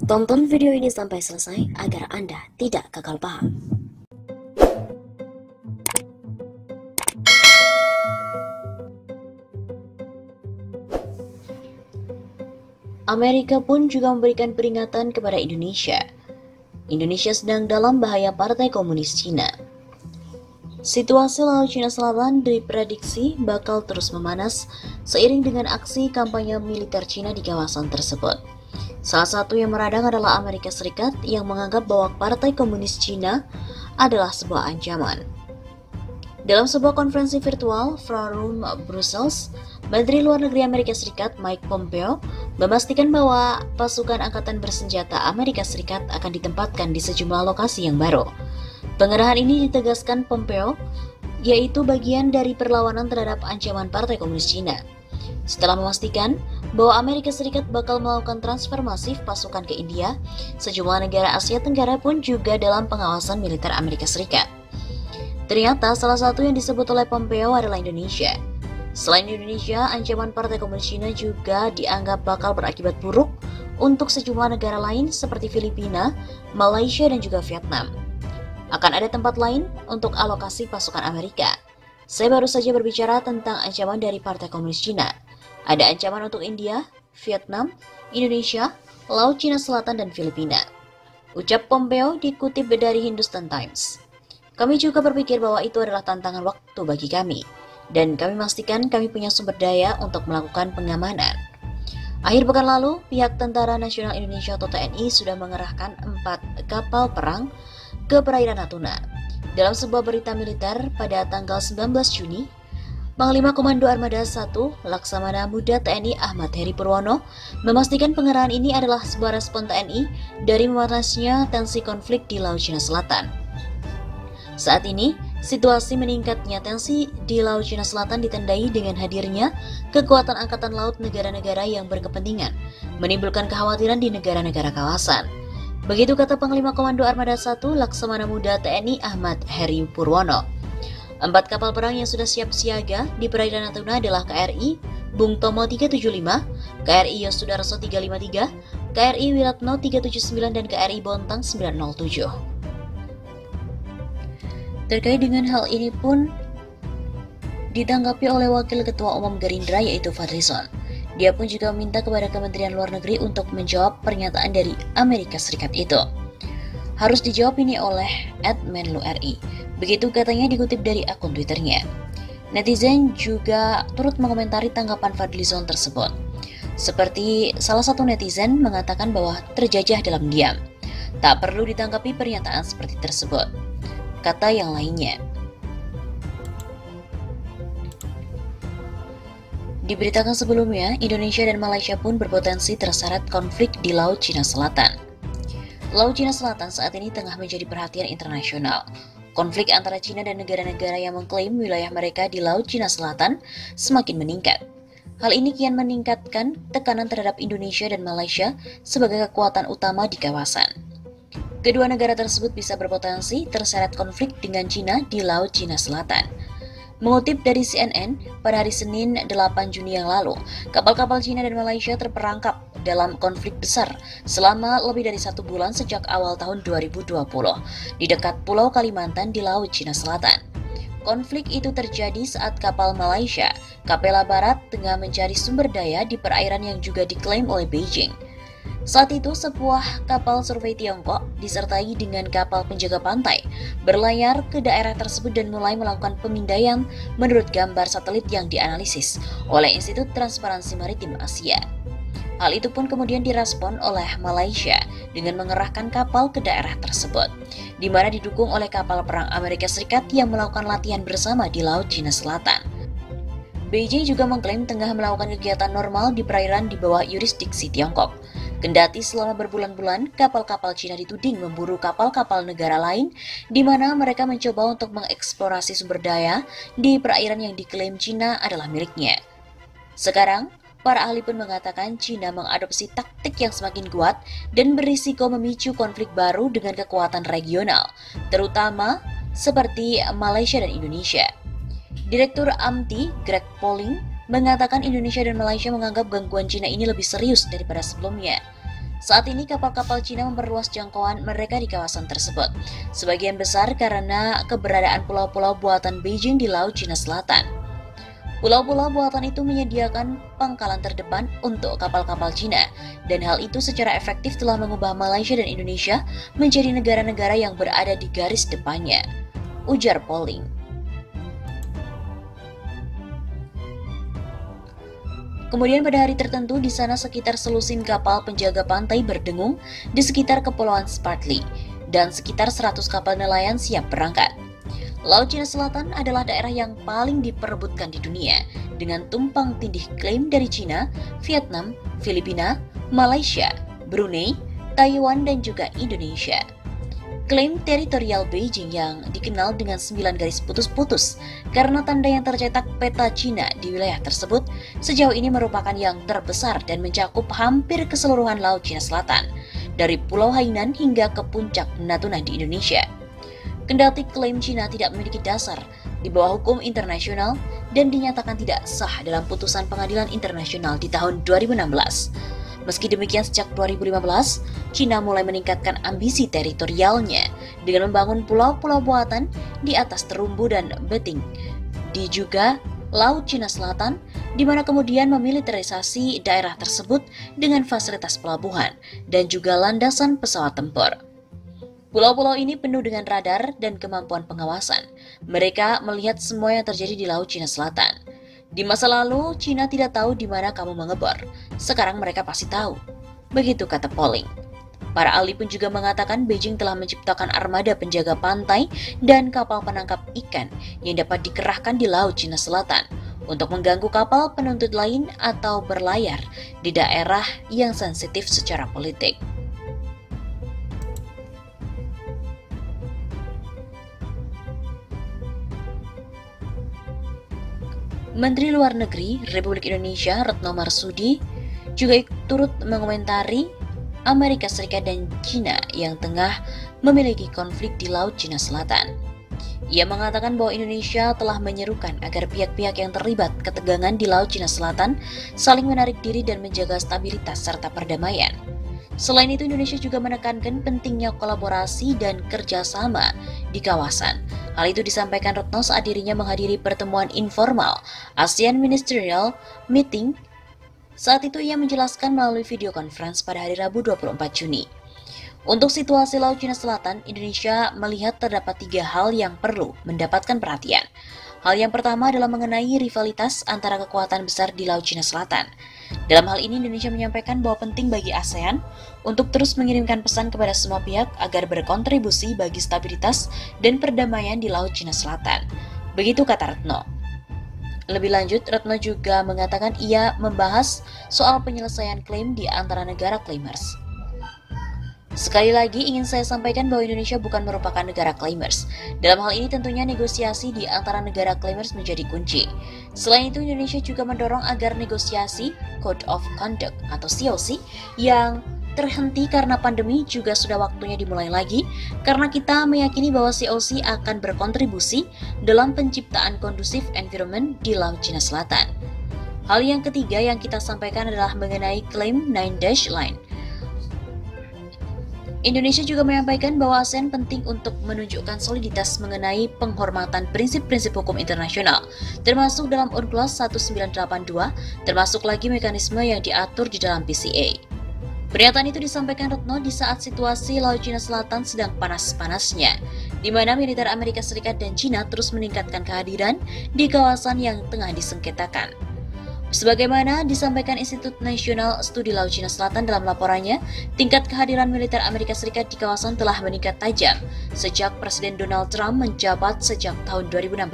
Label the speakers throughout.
Speaker 1: Tonton video ini sampai selesai agar Anda tidak gagal paham. Amerika pun juga memberikan peringatan kepada Indonesia. Indonesia sedang dalam bahaya Partai Komunis Cina. Situasi Laut Cina Selatan diprediksi bakal terus memanas seiring dengan aksi kampanye militer Cina di kawasan tersebut. Salah satu yang meradang adalah Amerika Serikat yang menganggap bahwa Partai Komunis Cina adalah sebuah ancaman. Dalam sebuah konferensi virtual Forum Brussels, Menteri Luar Negeri Amerika Serikat Mike Pompeo memastikan bahwa pasukan angkatan bersenjata Amerika Serikat akan ditempatkan di sejumlah lokasi yang baru. Pengerahan ini ditegaskan Pompeo, yaitu bagian dari perlawanan terhadap ancaman Partai Komunis Cina. Setelah memastikan bahwa Amerika Serikat bakal melakukan transfer masif pasukan ke India, sejumlah negara Asia Tenggara pun juga dalam pengawasan militer Amerika Serikat. Ternyata salah satu yang disebut oleh Pompeo adalah Indonesia. Selain Indonesia, ancaman Partai Komunis Cina juga dianggap bakal berakibat buruk untuk sejumlah negara lain seperti Filipina, Malaysia, dan juga Vietnam. Akan ada tempat lain untuk alokasi pasukan Amerika. Saya baru saja berbicara tentang ancaman dari Partai Komunis Cina. Ada ancaman untuk India, Vietnam, Indonesia, Laut Cina Selatan, dan Filipina. Ucap Pompeo dikutip dari Hindustan Times. Kami juga berpikir bahwa itu adalah tantangan waktu bagi kami, dan kami memastikan kami punya sumber daya untuk melakukan pengamanan. Akhir pekan lalu, pihak Tentara Nasional Indonesia atau TNI sudah mengerahkan 4 kapal perang ke perairan Natuna. Dalam sebuah berita militer pada tanggal 19 Juni, Panglima Komando Armada 1 Laksamana Muda TNI Ahmad Heri Purwono memastikan pengerahan ini adalah sebuah respon TNI dari memanasnya tensi konflik di Laut Cina Selatan. Saat ini, situasi meningkatnya tensi di Laut Cina Selatan ditandai dengan hadirnya kekuatan angkatan laut negara-negara yang berkepentingan, menimbulkan kekhawatiran di negara-negara kawasan. Begitu kata Panglima Komando Armada 1 Laksamana Muda TNI Ahmad Heri Purwono. 4 kapal perang yang sudah siap siaga di perairan Natuna adalah KRI Bung Tomo 375, KRI Yosudarso 353, KRI Wiratno 379, dan KRI Bontang 907. Terkait dengan hal ini pun ditanggapi oleh Wakil Ketua Umum Gerindra yaitu Fadlizon. Dia pun juga meminta kepada Kementerian Luar Negeri untuk menjawab pernyataan dari Amerika Serikat itu. Harus dijawab ini oleh @menlu.ri. Begitu katanya dikutip dari akun Twitternya. Netizen juga turut mengomentari tanggapan Fadlizon tersebut. Seperti salah satu netizen mengatakan bahwa terjajah dalam diam. Tak perlu ditanggapi pernyataan seperti tersebut. Kata yang lainnya. Diberitakan sebelumnya, Indonesia dan Malaysia pun berpotensi terseret konflik di Laut Cina Selatan. Laut Cina Selatan saat ini tengah menjadi perhatian internasional. Konflik antara Cina dan negara-negara yang mengklaim wilayah mereka di Laut Cina Selatan semakin meningkat. Hal ini kian meningkatkan tekanan terhadap Indonesia dan Malaysia sebagai kekuatan utama di kawasan. Kedua negara tersebut bisa berpotensi terseret konflik dengan Cina di Laut Cina Selatan. Mengutip dari CNN, pada hari Senin 8 Juni yang lalu, kapal-kapal Cina dan Malaysia terperangkap dalam konflik besar selama lebih dari 1 bulan sejak awal tahun 2020 di dekat Pulau Kalimantan di Laut Cina Selatan. Konflik itu terjadi saat kapal Malaysia, Capella Barat, tengah mencari sumber daya di perairan yang juga diklaim oleh Beijing. Saat itu, sebuah kapal survei Tiongkok disertai dengan kapal penjaga pantai berlayar ke daerah tersebut dan mulai melakukan pemindaian menurut gambar satelit yang dianalisis oleh Institut Transparansi Maritim Asia. Hal itu pun kemudian direspon oleh Malaysia dengan mengerahkan kapal ke daerah tersebut, di mana didukung oleh kapal perang Amerika Serikat yang melakukan latihan bersama di Laut Cina Selatan. Beijing juga mengklaim tengah melakukan kegiatan normal di perairan di bawah yurisdiksi Tiongkok. Kendati selama berbulan-bulan, kapal-kapal Cina dituding memburu kapal-kapal negara lain, di mana mereka mencoba untuk mengeksplorasi sumber daya di perairan yang diklaim Cina adalah miliknya. Sekarang, para ahli pun mengatakan Cina mengadopsi taktik yang semakin kuat dan berisiko memicu konflik baru dengan kekuatan regional, terutama seperti Malaysia dan Indonesia. Direktur AMTI, Greg Polling, mengatakan Indonesia dan Malaysia menganggap gangguan Cina ini lebih serius daripada sebelumnya. Saat ini kapal-kapal Cina memperluas jangkauan mereka di kawasan tersebut, sebagian besar karena keberadaan pulau-pulau buatan Beijing di Laut Cina Selatan. Pulau-pulau buatan itu menyediakan pangkalan terdepan untuk kapal-kapal Cina, dan hal itu secara efektif telah mengubah Malaysia dan Indonesia menjadi negara-negara yang berada di garis depannya, ujar Poling. Kemudian pada hari tertentu di sana sekitar selusin kapal penjaga pantai berdengung di sekitar Kepulauan Spratly dan sekitar 100 kapal nelayan siap berangkat. Laut Cina Selatan adalah daerah yang paling diperebutkan di dunia dengan tumpang tindih klaim dari Cina, Vietnam, Filipina, Malaysia, Brunei, Taiwan, dan juga Indonesia. Klaim teritorial Beijing yang dikenal dengan 9 garis putus-putus karena tanda yang tercetak peta Cina di wilayah tersebut sejauh ini merupakan yang terbesar dan mencakup hampir keseluruhan Laut Cina Selatan, dari Pulau Hainan hingga ke puncak Natuna di Indonesia. Kendati klaim Cina tidak memiliki dasar di bawah hukum internasional dan dinyatakan tidak sah dalam putusan pengadilan internasional di tahun 2016. Meski demikian, sejak 2015, Cina mulai meningkatkan ambisi teritorialnya dengan membangun pulau-pulau buatan di atas terumbu dan beting di juga Laut Cina Selatan, di mana kemudian memiliterisasi daerah tersebut dengan fasilitas pelabuhan dan juga landasan pesawat tempur. Pulau-pulau ini penuh dengan radar dan kemampuan pengawasan. Mereka melihat semua yang terjadi di Laut Cina Selatan. Di masa lalu, Cina tidak tahu di mana kamu mengebor. Sekarang mereka pasti tahu. Begitu kata Poling. Para ahli pun juga mengatakan Beijing telah menciptakan armada penjaga pantai dan kapal penangkap ikan yang dapat dikerahkan di Laut Cina Selatan untuk mengganggu kapal penuntut lain atau berlayar di daerah yang sensitif secara politik. Menteri Luar Negeri Republik Indonesia Retno Marsudi juga turut mengomentari Amerika Serikat dan Cina yang tengah memiliki konflik di Laut Cina Selatan. Ia mengatakan bahwa Indonesia telah menyerukan agar pihak-pihak yang terlibat ketegangan di Laut Cina Selatan saling menarik diri dan menjaga stabilitas serta perdamaian. Selain itu, Indonesia juga menekankan pentingnya kolaborasi dan kerjasama di kawasan. Hal itu disampaikan Retno saat dirinya menghadiri pertemuan informal ASEAN Ministerial Meeting. Saat itu ia menjelaskan melalui video conference pada hari Rabu 24 Juni. Untuk situasi Laut Cina Selatan, Indonesia melihat terdapat 3 hal yang perlu mendapatkan perhatian. Hal yang pertama adalah mengenai rivalitas antara kekuatan besar di Laut Cina Selatan. Dalam hal ini, Indonesia menyampaikan bahwa penting bagi ASEAN untuk terus mengirimkan pesan kepada semua pihak agar berkontribusi bagi stabilitas dan perdamaian di Laut Cina Selatan. Begitu kata Retno. Lebih lanjut, Retno juga mengatakan ia membahas soal penyelesaian klaim di antara negara claimers. Sekali lagi ingin saya sampaikan bahwa Indonesia bukan merupakan negara claimers. Dalam hal ini tentunya negosiasi di antara negara claimers menjadi kunci. Selain itu, Indonesia juga mendorong agar negosiasi Code of Conduct atau COC yang terhenti karena pandemi juga sudah waktunya dimulai lagi, karena kita meyakini bahwa COC akan berkontribusi dalam penciptaan kondusif environment di Laut Cina Selatan. Hal yang ketiga yang kita sampaikan adalah mengenai klaim Nine Dash Line. Indonesia juga menyampaikan bahwa ASEAN penting untuk menunjukkan soliditas mengenai penghormatan prinsip-prinsip hukum internasional, termasuk dalam UNCLOS 1982, termasuk lagi mekanisme yang diatur di dalam PCA. Pernyataan itu disampaikan Retno di saat situasi Laut Cina Selatan sedang panas-panasnya, di mana militer Amerika Serikat dan Cina terus meningkatkan kehadiran di kawasan yang tengah disengketakan. Sebagaimana disampaikan Institut Nasional Studi Laut Cina Selatan dalam laporannya, tingkat kehadiran militer Amerika Serikat di kawasan telah meningkat tajam sejak Presiden Donald Trump menjabat sejak tahun 2016.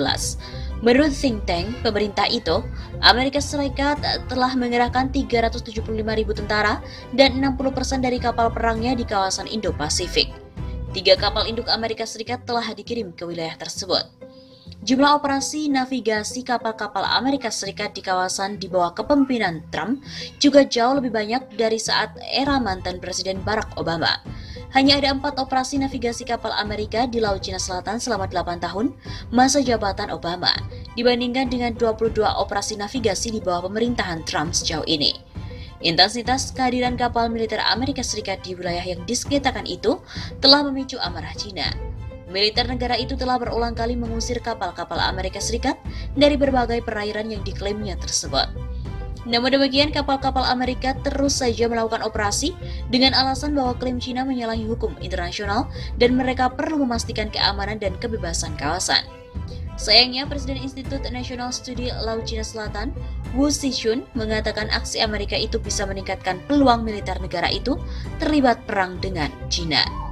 Speaker 1: Menurut think tank pemerintah itu, Amerika Serikat telah mengerahkan 375.000 tentara dan 60% dari kapal perangnya di kawasan Indo-Pasifik. 3 kapal induk Amerika Serikat telah dikirim ke wilayah tersebut. Jumlah operasi navigasi kapal-kapal Amerika Serikat di kawasan di bawah kepemimpinan Trump juga jauh lebih banyak dari saat era mantan Presiden Barack Obama. Hanya ada 4 operasi navigasi kapal Amerika di Laut Cina Selatan selama 8 tahun masa jabatan Obama, dibandingkan dengan 22 operasi navigasi di bawah pemerintahan Trump sejauh ini. Intensitas kehadiran kapal militer Amerika Serikat di wilayah yang disekitakan itu telah memicu amarah Cina. Militer negara itu telah berulang kali mengusir kapal-kapal Amerika Serikat dari berbagai perairan yang diklaimnya tersebut. Namun demikian, kapal-kapal Amerika terus saja melakukan operasi dengan alasan bahwa klaim Cina menyalahi hukum internasional dan mereka perlu memastikan keamanan dan kebebasan kawasan. Sayangnya, Presiden Institut National Studi Laut Cina Selatan, Wu Zhichun, mengatakan aksi Amerika itu bisa meningkatkan peluang militer negara itu terlibat perang dengan Cina.